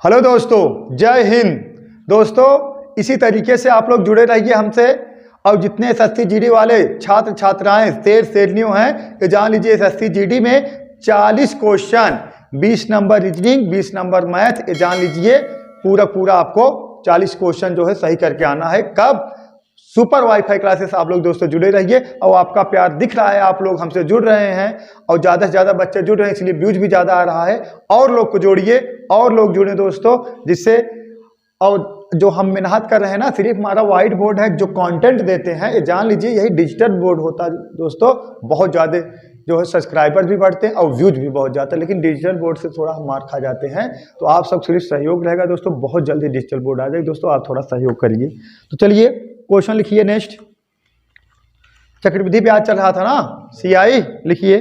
Hello दोस्तों, जय हिंद। दोस्तों, इसी तरीके से आप लोग जुड़े रहिए हमसे। और जितने एसएससी जीडी वाले छात्र छात्राएं शेरनियों हैं, ये जान लीजिए एसएससी जीडी में 40 question, 20 number reasoning, 20 number math, ये जान लीजिए पूरा आपको 40 क्वेश्चन जो है सही करके आना है। कब? सुपर वाईफाई क्लासेस आप लोग दोस्तों जुड़े रहिए। और आपका प्यार दिख रहा है, आप लोग हमसे जुड़ रहे हैं और ज़्यादा से ज़्यादा बच्चे जुड़ रहे हैं, इसलिए व्यूज भी ज़्यादा आ रहा है। और लोग को जोड़िए और लोग जुड़े दोस्तों, जिससे और जो हम मेहनत कर रहे हैं ना, सिर्फ हमारा व्हाइट बोर्ड है, जो कंटेंट देते हैं ये जान लीजिए यही डिजिटल बोर्ड होता है दोस्तों। बहुत ज़्यादा जो है सब्सक्राइबर भी बढ़ते हैं और व्यूज भी बहुत जाता है, लेकिन डिजिटल बोर्ड से थोड़ा हम मार खा जाते हैं। तो आप सब सिर्फ सहयोग रहेगा दोस्तों, बहुत जल्दी डिजिटल बोर्ड आ जाएगा दोस्तों, आप थोड़ा सहयोग करिए। तो चलिए क्वेश्चन लिखिए। नेक्स्ट, चक्रवृद्धि ब्याज चल रहा था ना, CI लिखिए।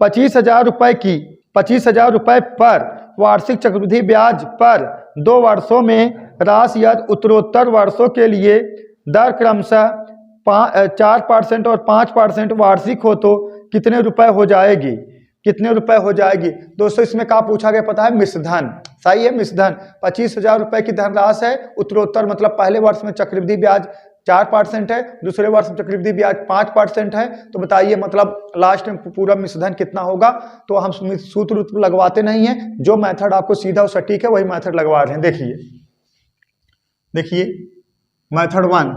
25,000 रुपए की 25,000 रुपए पर वार्षिक चक्रवृद्धि ब्याज पर 2 वर्षों में राशि या उत्तरोत्तर वर्षों के लिए दर क्रमशः 4% और 5% वार्षिक हो तो कितने रुपए हो जाएगी? कितने रुपए हो जाएगी दोस्तों? इसमें क्या पूछा गया पता है? मिश्रधन। सही है, मिश्रधन। 25,000 रुपए की धनराशि है, उत्तरोत्तर मतलब पहले वर्ष में चक्रवृद्धि ब्याज 4% है, दूसरे वर्ष में चक्रवृद्धि ब्याज 5% है। तो बताइए मतलब लास्ट में पूरा मिश्रधन कितना होगा? तो हम सूत्र लगवाते नहीं है, जो मेथड आपको सीधा और सटीक है वही मेथड लगवा रहे हैं। देखिए मेथड 1,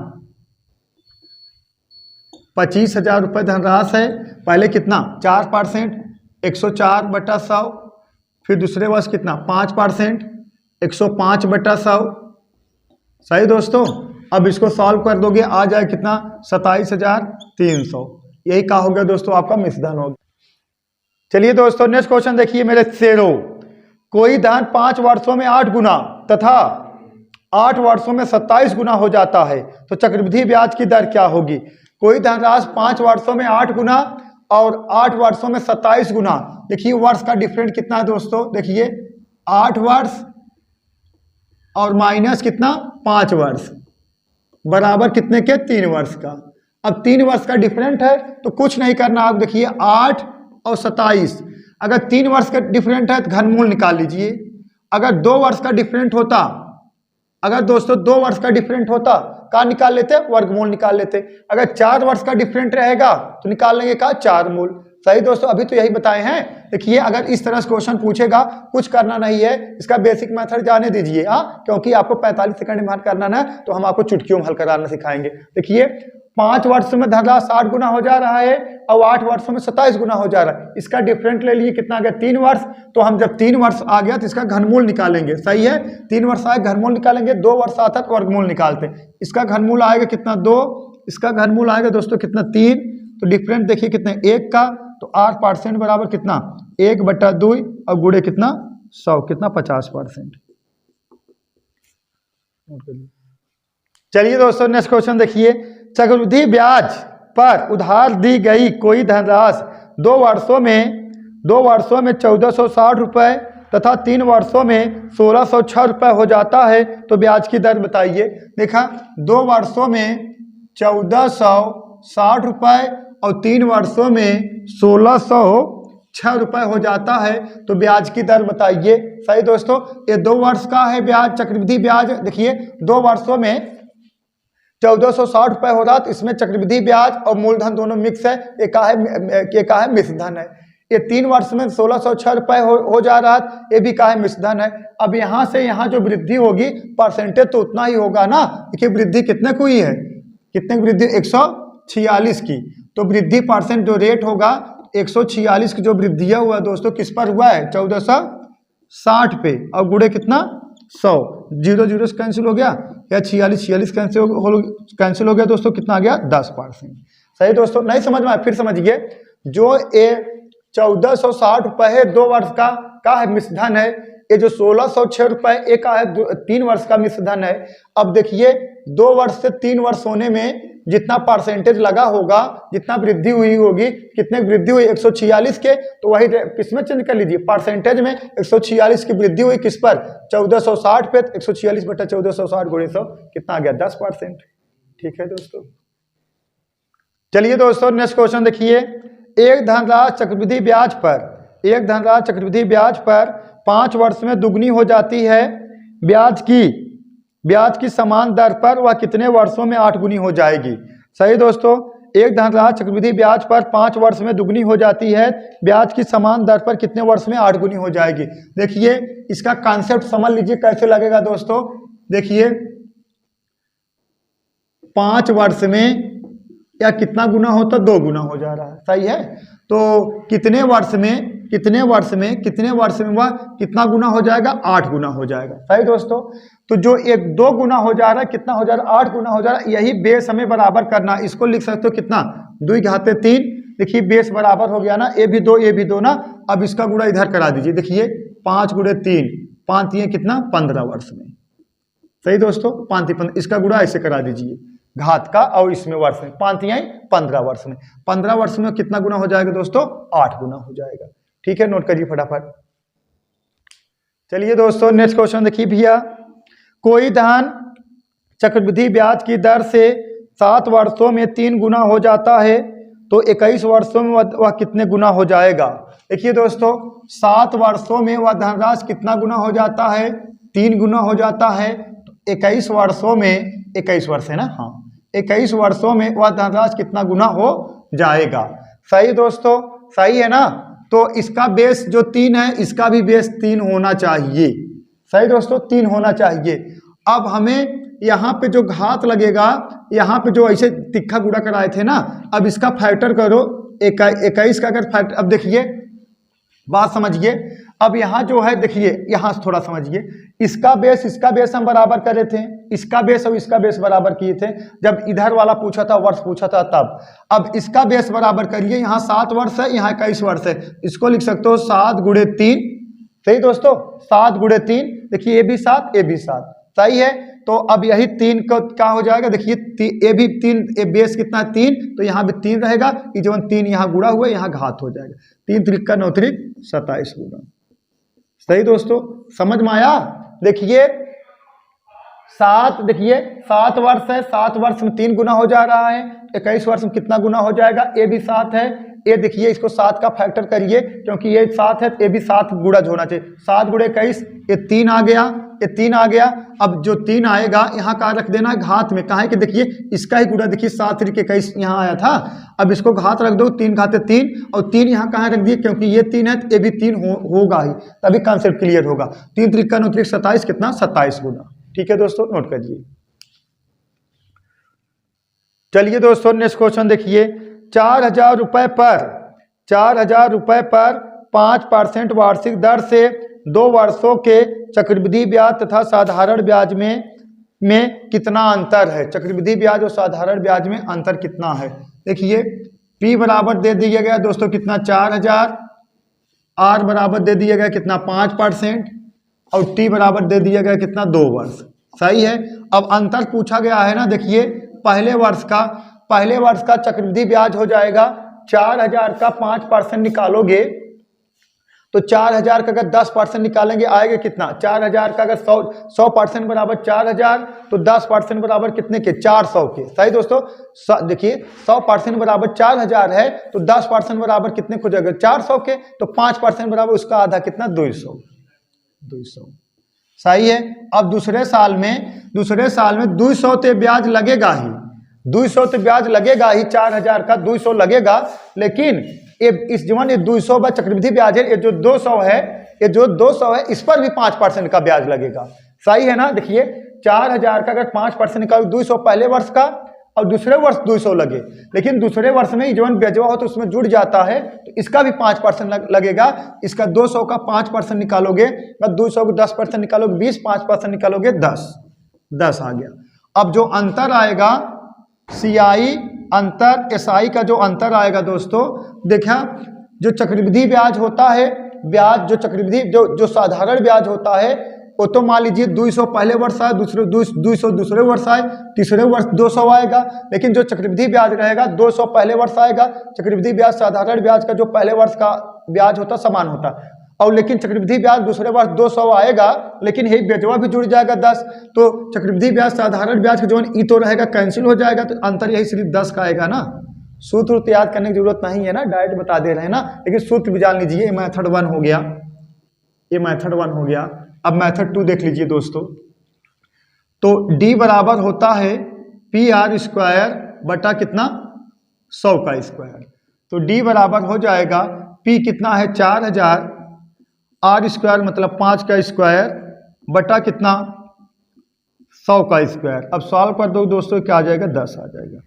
25,000 रुपए धनराशि है, पहले कितना 4%, 104/100। फिर दूसरे वर्ष कितना 5%, 105/100। सही दोस्तों। अब इसको सॉल्व कर दोगे, आ जाए कितना 27,300। यही क्या हो गया दोस्तों? आपका मिश्रधन हो गया। चलिए दोस्तों नेक्स्ट क्वेश्चन देखिए मेरे शेरों। कोई धन 5 वर्षों में 8 गुना तथा 8 वर्षों में 27 गुना हो जाता है, तो चक्रवृद्धि ब्याज की दर क्या होगी? कोई धनराशि 5 वर्षों में 8 गुना और 8 वर्षों में 27 गुना। देखिए वर्ष का डिफरेंट कितना है दोस्तों? देखिए 8 वर्ष और माइनस कितना 5 वर्ष बराबर कितने के? 3 वर्ष का। अब 3 वर्ष का डिफरेंट है तो कुछ नहीं करना। आप देखिए 8 और 27, अगर 3 वर्ष का डिफरेंट है तो घनमूल निकाल लीजिए। अगर 2 वर्ष का डिफरेंट होता, अगर दोस्तों 2 वर्ष का डिफरेंट होता का निकाल लेते? वर्गमूल निकाल लेते। अगर 4 वर्ष का डिफरेंट रहेगा तो निकाल लेंगे का 4 मूल। सही दोस्तों, अभी तो यही बताए हैं। देखिए अगर इस तरह से क्वेश्चन पूछेगा, कुछ करना नहीं है, इसका बेसिक मेथड जाने दीजिए। क्योंकि आपको 45 सेकंड में हल करना ना, तो हम आपको चुटकियों में हल कराना सिखाएंगे। देखिए 5 वर्ष में धनराशि 60 गुना हो जा रहा है और 8 वर्षों में 27 गुना हो जा रहा है। इसका डिफरेंट ले लिए, कितना आ गया? 3 वर्ष। तो हम जब 3 वर्ष आ गया तो इसका घनमूल निकालेंगे। सही है, 3 वर्ष आए घनमूल निकालेंगे, 2 वर्ष आता तो वर्गमूल निकालते। इसका घनमूल आएगा कितना? 2। इसका घनमूल आएगा दोस्तों कितना? 3। तो डिफरेंट देखिए कितने? 1 का। तो 8% बराबर कितना? 1/2 और गुणे कितना? 100, कितना? 50%। चलिए दोस्तों नेक्स्ट क्वेश्चन देखिए। चक्रवृद्धि ब्याज पर उधार दी गई कोई धनराशि 2 वर्षों में 1460 रुपए तथा 3 वर्षों में 1606 रुपए हो जाता है, तो ब्याज की दर बताइए। देखा 2 वर्षों में 1460 रुपए और 3 वर्षों में 1606 रुपए हो जाता है, तो ब्याज की दर बताइए। सही दोस्तों, ये 2 वर्ष का है ब्याज, चक्रवृद्धि ब्याज। देखिए 2 वर्षों में 1460 रुपए हो रहा, तो इसमें चक्रवृद्धि ब्याज और मूलधन दोनों मिक्स है। एक है मिश्रधन है। ये 3 वर्ष में 1606 रुपए हो जा रहा है, ये भी का है मिश्रधन है। अब यहाँ से यहाँ जो वृद्धि होगी परसेंटेज तो उतना ही होगा ना। देखिए वृद्धि कितने को हुई है? कितने की वृद्धि? 146 की। तो वृद्धि परसेंट जो रेट होगा 146 की जो वृद्धि हुआ दोस्तों किस पर हुआ है? 1460 पे। और गुणे कितना? 100। 0 0 से कैंसिल हो गया, या 46 कैंसिल हो गया दोस्तों, कितना आ गया? 10%। सही दोस्तों, नहीं समझ में आया फिर समझिए। जो ये 1460 रुपए है 2 वर्ष का है मिश्रधन है। ये जो 1606 रुपए एक है 3 वर्ष का मिश्रधन है। अब देखिए 2 वर्ष से 3 वर्ष होने में जितना परसेंटेज लगा होगा, जितना वृद्धि हुई होगी, कितने वृद्धि हुई? 146 के। तो वही किसमें चेंज कर लीजिए? परसेंटेज में 146 की वृद्धि हुई किस पर? 1460 पे। 146/1460 गुणे 100 कितना आ गया? 10%। ठीक है दोस्तों। चलिए दोस्तों नेक्स्ट क्वेश्चन देखिए। एक धनराशि चक्रवृद्धि ब्याज पर 5 वर्ष में दुगनी हो जाती है ब्याज की समान दर पर वह कितने वर्षों में 8 गुनी हो जाएगी। सही दोस्तों, एक धनराशि चक्रवृद्धि ब्याज पर 5 वर्ष में दुगनी हो जाती है, ब्याज की समान दर पर कितने वर्ष में 8 गुनी हो जाएगी। देखिए इसका कॉन्सेप्ट समझ लीजिए कैसे लगेगा दोस्तों। देखिए 5 वर्ष में या कितना गुना होता, 2 गुना हो जा रहा है। सही है, तो कितने वर्ष में वह कितना गुना हो जाएगा, 8 गुना हो जाएगा। सही दोस्तों, तो जो 2 गुना हो जा रहा है, कितना हो जा रहा है, 8 गुना हो जा रहा है। यही बेस हमें बराबर करना, इसको लिख सकते हो कितना, 2 घाते 3। देखिए बेस बराबर हो गया ना, ये भी 2 ना। अब इसका गुणा इधर करा दीजिए। देखिए 5 गुणे 3, 5 3 कितना, 15 वर्ष में। सही दोस्तों, 5 3 15, इसका गुणा ऐसे करा दीजिए घात का, और इसमें वर्ष में 5 3 15 वर्ष में। 15 वर्ष में कितना गुना हो जाएगा दोस्तों, 8 गुना हो जाएगा। ठीक है, नोट करिए फटाफट। चलिए दोस्तों नेक्स्ट क्वेश्चन देखिए भैया, कोई धन चक्रवृद्धि ब्याज की दर से 7 वर्षों में 3 गुना हो जाता है, तो 21 वर्षों में वह कितने गुना हो जाएगा। देखिए दोस्तों 7 वर्षों में वह धनराशि कितना गुना हो जाता है, 3 गुना हो जाता है। तो 21 वर्षों में, 21 वर्ष है ना, हाँ 21 वर्षों में वह धनराशि कितना गुना हो जाएगा। सही दोस्तों, सही है ना। तो इसका बेस जो 3 है, इसका भी बेस 3 होना चाहिए। सही दोस्तों, 3 होना चाहिए। अब हमें यहाँ पे जो घात लगेगा, यहाँ पे जो ऐसे तिक्खा गुणा कराए थे ना, अब इसका फैक्टर करो 21 का अगर फैक्टर। अब देखिए बात समझिए, अब यहाँ जो है देखिए, यहाँ से थोड़ा समझिए, इसका बेस हम बराबर करे थे, इसका बेस और इसका बेस बराबर किए थे जब इधर वाला पूछा था, वर्ष पूछा था तब। अब इसका बेस बराबर करिए, यहाँ 7 वर्ष है, यहाँ 21 वर्ष है। इसको लिख सकते हो 7 गुणे 3। सही दोस्तों, 7 गुणे 3। देखिए ये भी 7, ये भी 7। सही है, तो अब यही 3 का क्या हो जाएगा, देखिए ये भी 3, ये बेस कितना है 3, तो यहाँ भी 3 रहेगा। ये जो 3 यहाँ गुणा हुआ, यहाँ घात हो जाएगा। 3 3 का 9 3 27 गुना। सही दोस्तों, समझ में आया। देखिए 7, देखिए 7 वर्ष है, 7 वर्ष में 3 गुना हो जा रहा है, 21 वर्ष में कितना गुना हो जाएगा, ये भी 7 है। ये देखिए इसको 7 का फैक्टर करिए, क्योंकि ये 7 है, ये भी 7 गुणा होना चाहिए। 7 गुणे 21, ये 3 आ गया, ये 3 आ गया। अब जो 3 आएगा यहाँ का रख देना घात में, कहा है कि देखिए इसका ही गुणा, देखिए 7 3 21 यहाँ आया था। अब इसको घात रख दो, 3 घाते 3, और 3 यहाँ कहाँ रख दिए, क्योंकि ये 3 है तो ये भी 3 होगा ही, तभी कॉन्सेप्ट क्लियर होगा। 3 3 का 9 3 27 कितना, 27 गुना। ठीक है दोस्तों, नोट करिए। चलिए दोस्तों नेक्स्ट क्वेश्चन देखिए, 4,000 रुपये पर 5% वार्षिक दर से 2 वर्षों के चक्रवृद्धि ब्याज तथा साधारण ब्याज में कितना अंतर है। चक्रवृद्धि ब्याज और साधारण ब्याज में अंतर कितना है। देखिए P बराबर दे दिया गया दोस्तों कितना, 4,000। R बराबर दे दिया गया कितना, 5%, और T बराबर दे दिया गया कितना, 2 वर्ष। सही है। अब अंतर पूछा गया है ना, देखिए पहले वर्ष का चक्रवृद्धि ब्याज हो जाएगा 4,000 का 5% निकालोगे तो 4,000 का अगर 10% निकालेंगे आएगा कितना, 4,000 का अगर 100% बराबर 4,000, तो 10% बराबर कितने के, 400 के। सही दोस्तों, देखिए 100% बराबर 4,000 है, तो 10% बराबर कितने हो जाएगा, 400 के। तो 5% बराबर उसका आधा कितना, 200। सही है। अब दूसरे साल में 200 ते ब्याज लगेगा ही, 200 ते ब्याज लगेगा ही, 4,000 का 200 लगेगा। लेकिन इस जीवन ये 200 का चक्रवृद्धि ब्याज है, ये जो 200 है इस पर भी 5% का ब्याज लगेगा। सही है ना। देखिए 4,000 का अगर 5% निकालो, 200 पहले वर्ष का और दूसरे वर्ष 200 लगे, लेकिन दूसरे वर्ष में जीवन ब्याजवा हो तो उसमें जुड़ जाता है, तो इसका भी 5% लगेगा। इसका 200 का 5% निकालोगे, 200 को 10% निकालोगे 20, 5% निकालोगे 10 आ गया। अब जो अंतर आएगा CI अंतर, SI का जो अंतर आएगा दोस्तों, देखा जो चक्रवृद्धि ब्याज होता है, ब्याज जो चक्रवृद्धि जो साधारण ब्याज होता है, वो तो मान लीजिए 200 पहले वर्ष आए, 200 दूसरे वर्ष आए, तीसरे वर्ष 200 आएगा। लेकिन जो चक्रवृद्धि ब्याज रहेगा 200 पहले वर्ष आएगा। चक्रवृद्धि ब्याज साधारण ब्याज का जो पहले वर्ष का ब्याज होता समान होता, और लेकिन चक्रवृद्धि ब्याज दूसरे वर्ष 200 आएगा, लेकिन यही ब्याजवा भी जुड़ जाएगा 10। तो चक्रवृद्धि ब्याज साधारण ब्याज का जो ई तो रहेगा कैंसिल हो जाएगा, तो अंतर यही सिर्फ 10 का आएगा ना। सूत्र याद करने की जरूरत नहीं है ना, डायरेक्ट बता दे रहे हैं ना, लेकिन सूत्र भी जान लीजिए। मेथड 1 हो गया, ये मेथड 1 हो गया। अब मेथड 2 देख लीजिए दोस्तों। तो d बराबर होता है पी आर स्क्वायर बटा कितना 100 का स्क्वायर। तो d बराबर हो जाएगा p कितना है 4000 आर स्क्वायर मतलब 5 का स्क्वायर बटा कितना 100 का स्क्वायर। अब सॉल्व कर दो दोस्तों, क्या आ जाएगा 10 आ जाएगा।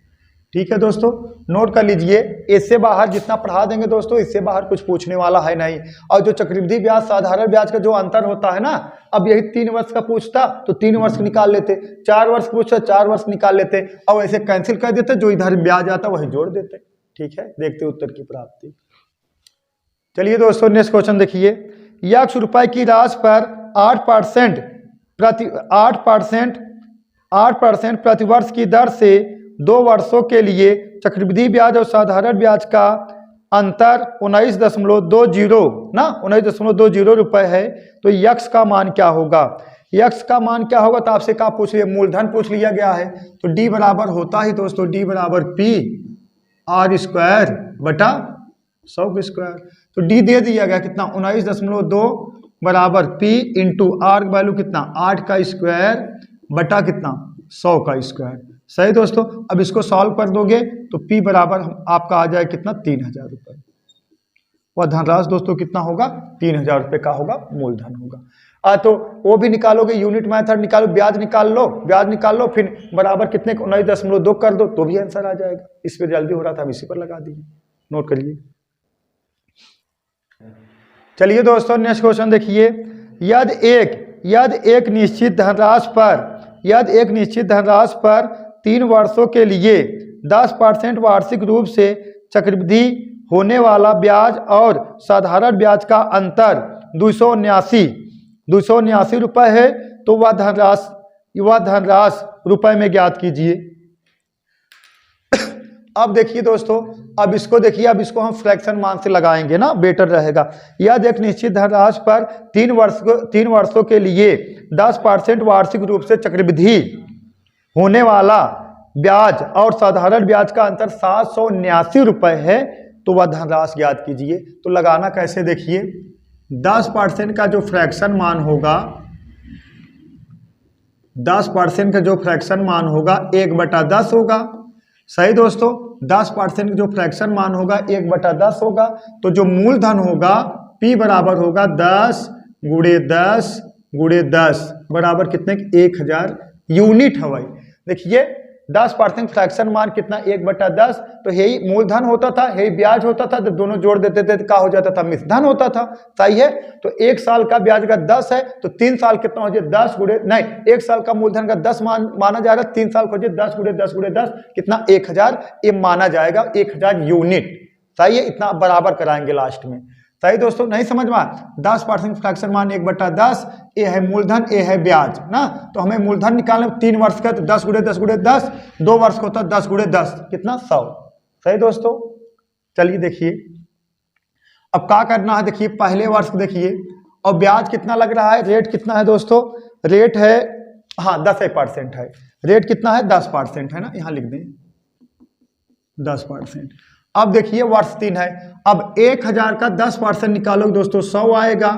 ठीक है दोस्तों, नोट कर लीजिए। इससे बाहर जितना पढ़ा देंगे दोस्तों, इससे बाहर कुछ पूछने वाला है नहीं। और जो चक्रवृद्धि ब्याज साधारण ब्याज का जो अंतर होता है ना, अब यही 3 वर्ष का पूछता तो 3 वर्ष निकाल लेते, 4 वर्ष पूछता 4 वर्ष निकाल लेते, और ऐसे कैंसिल कर देते, जो इधर ब्याज आता वही जोड़ देते। ठीक है, देखते उत्तर की प्राप्ति। चलिए दोस्तों नेक्स्ट क्वेश्चन देखिए। ₹1 की राशि पर 8% प्रतिवर्ष की दर से 2 वर्षों के लिए चक्रवृद्धि ब्याज और साधारण ब्याज का अंतर 19.20 रुपए है। तो यक्स का मान क्या होगा? यक्स का मान क्या होगा? तो आपसे क्या पूछ लिया, मूलधन पूछ लिया गया है। तो डी बराबर होता ही दोस्तों, डी बराबर पी आर स्क्वायर बटा 100 का स्क्वायर। तो डी दे दिया गया कितना 19.2 बराबर पी इंटू आर वैल्यू कितना 8 का स्क्वायर बटा कितना 100 का स्क्वायर। सही दोस्तों। अब इसको सॉल्व कर दोगे तो P बराबर आपका आ जाए कितना 3000 रुपये। वह धनराशि दोस्तों कितना होगा 3000 रुपये का होगा, मूलधन होगा। तो वो भी निकालोगे, यूनिट मेथड निकालो, ब्याज निकाल लो, फिर बराबर कितने 19.2 कर दो तो भी आंसर आ जाएगा। इस पर जल्दी हो रहा था, हम इसी पर लगा दिए। नोट करिए। चलिए दोस्तों नेक्स्ट क्वेश्चन देखिए। यदि एक निश्चित धनराशि पर 3 वर्षों के लिए 10% वार्षिक रूप से चक्रवृद्धि होने वाला ब्याज और साधारण ब्याज का अंतर 279 रुपये है, तो वह धनराशि रुपए में ज्ञात कीजिए। अब देखिए दोस्तों, अब इसको हम फ्रैक्शन मान से लगाएंगे ना, बेटर रहेगा। यदि एक निश्चित धनराशि पर 3 वर्षों के लिए 10% वार्षिक रूप से चक्रवृद्धि होने वाला ब्याज और साधारण ब्याज का अंतर 779 रुपये है, तो वह धनराशि ज्ञात कीजिए। तो लगाना कैसे देखिए, 10% का जो फ्रैक्शन मान होगा, 10% का जो फ्रैक्शन मान होगा 1/10 होगा। सही दोस्तों, 10% जो फ्रैक्शन मान होगा 1/10 होगा। तो जो मूलधन होगा P बराबर होगा 10 × 10 × 10 बराबर कितने 1000 यूनिट है। भाई देखिए 10% फ्रैक्शन मान कितना 1/10, तो यही मूलधन होता था, यही ब्याज होता था। जब दोनों जोड़ देते थे तो क्या हो जाता था, मिश्रधन होता था। सही है। तो 1 साल का ब्याज का 10 है, तो 3 साल कितना हो जाए 10 गुणे, नहीं 1 साल का मूलधन का 10 माना जा रहा है, 3 साल को 10 × 10 × 10 कितना 1000 ये माना जाएगा, 1000 यूनिट। सही है, इतना बराबर कराएंगे लास्ट में। सही दोस्तों, नहीं समझ में? 10% फ्रैक्शन मान 1/10, ये है मूलधन, ये है ब्याज ना। तो हमें मूलधन निकालना 3 वर्ष का, तो 10 × 10 × 10, 2 वर्ष का होता है 10 × 10 कितना 100। सही दोस्तों। चलिए देखिए अब क्या करना है, देखिए पहले वर्ष देखिए, और ब्याज कितना लग रहा है, रेट कितना है दोस्तों, रेट है 10% है। रेट कितना है 10% है ना, यहाँ लिख दें 10%। अब देखिए वर्ष 3 है। अब 1000 का 10% निकालोगे दोस्तों 100 आएगा।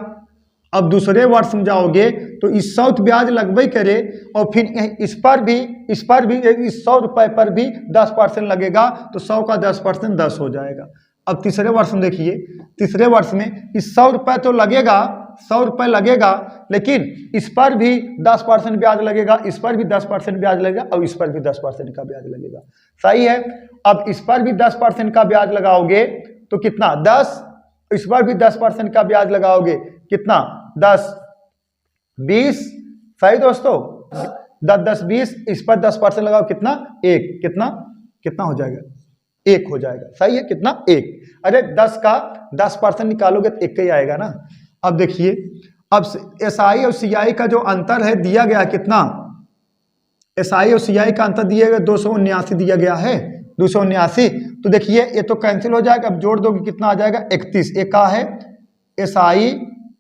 अब दूसरे वर्ष में जाओगे तो इस 100 ब्याज लगभग करे, और फिर इस पर भी इस 100 रुपए पर भी 10% लगेगा, तो 100 का 10% 10 हो जाएगा। अब तीसरे वर्ष में देखिए, तीसरे वर्ष में इस 100 रुपये तो लगेगा, 100 रुपये लगेगा, लेकिन इस पर भी 10% ब्याज लगेगा, इस पर भी 10% ब्याज लगेगा, और इस पर भी 10% का ब्याज लगेगा। सही है। अब इस पर भी 10% का ब्याज लगाओगे तो कितना 10, इस पर भी 10% का ब्याज लगाओगे कितना 10 20। सही दोस्तों, 10 10 20, इस पर 10% लगाओ कितना 1, कितना हो जाएगा 1 हो जाएगा। सही है, कितना 1। अरे 10 का 10% निकालोगे तो 1 ही आएगा ना। अब देखिए, अब SI और CI का जो अंतर है दिया गया कितना, SI और CI का अंतर दिया गया 279 दिया गया है, 279। तो देखिए ये तो कैंसिल हो जाएगा, अब जोड़ दोगे कितना आ जाएगा 31। एक का है SI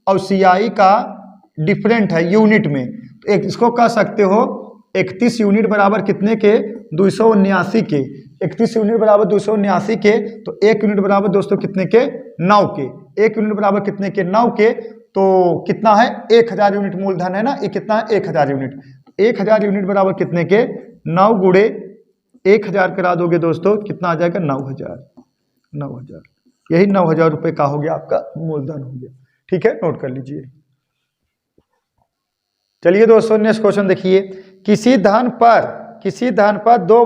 और CI का डिफरेंट है यूनिट में, तो एक इसको कह सकते हो 31 यूनिट बराबर कितने के 279 के। 31 यूनिट बराबर 279 के, तो 1 यूनिट बराबर दोस्तों कितने के 9 के। 1 यूनिट बराबर कितने के 9 के। तो कितना है 1000 यूनिट मूलधन है ना, ये कितना है 1000 यूनिट। 1000 यूनिट बराबर कितने के 9 गुणे 1000 करा दोगे दोस्तों, कितना आ जाएगा 9000। यही 9000 रुपये का हो गया आपका मूलधन हो गया। ठीक है, नोट कर लीजिए। चलिए दोस्तों नेक्स्ट क्वेश्चन देखिए। किसी धन पर 2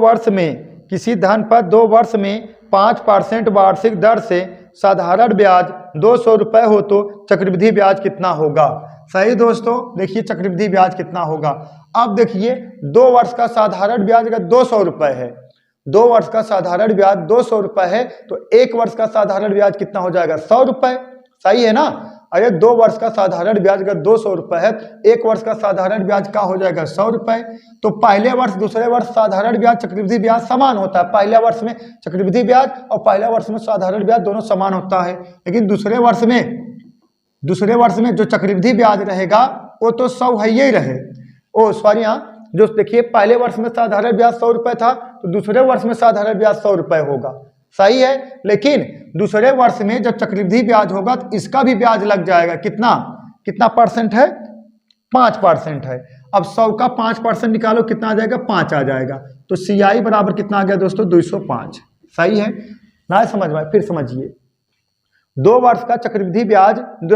वर्ष में 5% वार्षिक दर से साधारण ब्याज 200 रुपये हो तो चक्रवृद्धि ब्याज कितना होगा। सही दोस्तों, देखिए चक्रवृद्धि ब्याज कितना होगा। अब देखिए 2 वर्ष का साधारण ब्याज अगर 200 रुपये है, 2 वर्ष का साधारण ब्याज 200 रुपये है तो 1 वर्ष का साधारण ब्याज कितना हो जाएगा 100 रुपये। सही है ना। अरे 2 वर्ष का साधारण ब्याज अगर 200 रुपये है, 1 वर्ष का साधारण ब्याज का हो जाएगा 100 रुपये। तो पहले वर्ष दूसरे वर्ष साधारण ब्याज चक्रवृद्धि ब्याज समान होता है। पहले वर्ष में चक्रवृद्धि ब्याज और पहले वर्ष में साधारण ब्याज दोनों समान होता है, लेकिन दूसरे वर्ष में जो चक्रवृद्धि ब्याज रहेगा वो तो 100 है ही रहे। यहाँ जो देखिए पहले वर्ष में साधारण ब्याज 100 रुपये था तो दूसरे वर्ष में साधारण ब्याज 100 रुपये होगा। सही है, लेकिन दूसरे वर्ष में जब चक्रवृद्धि ब्याज होगा तो इसका भी ब्याज लग जाएगा। कितना परसेंट है 5% है। अब 100 का 5% निकालो, कितना आ जाएगा 5 आ जाएगा। तो CI बराबर कितना आ गया दोस्तों 205। सही है ना, समझ में। फिर समझिए 2 वर्ष का चक्रवृद्धि ब्याज 2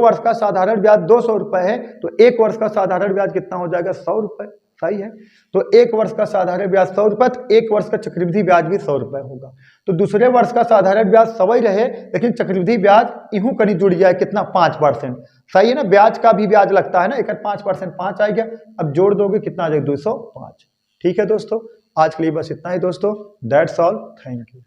वर्ष का साधारण ब्याज 200 रुपये है तो 1 वर्ष का साधारण ब्याज कितना हो जाएगा 100 रुपये। सही है, तो 1 वर्ष का साधारण ब्याज 100 रुपये तो 1 वर्ष का चक्रवृद्धि ब्याज भी 100 रुपये होगा। तो दूसरे वर्ष का साधारण ब्याज 100 ही रहे, लेकिन चक्रवृद्धि ब्याज यूं कहीं जुड़ जाए, कितना 5%। सही है ना, ब्याज का भी ब्याज लगता है ना, एक 5% 5 आ गया। अब जोड़ दोगे कितना आ जाएगा 205। ठीक है दोस्तों, आज के लिए बस इतना ही दोस्तों। That's all, thank you.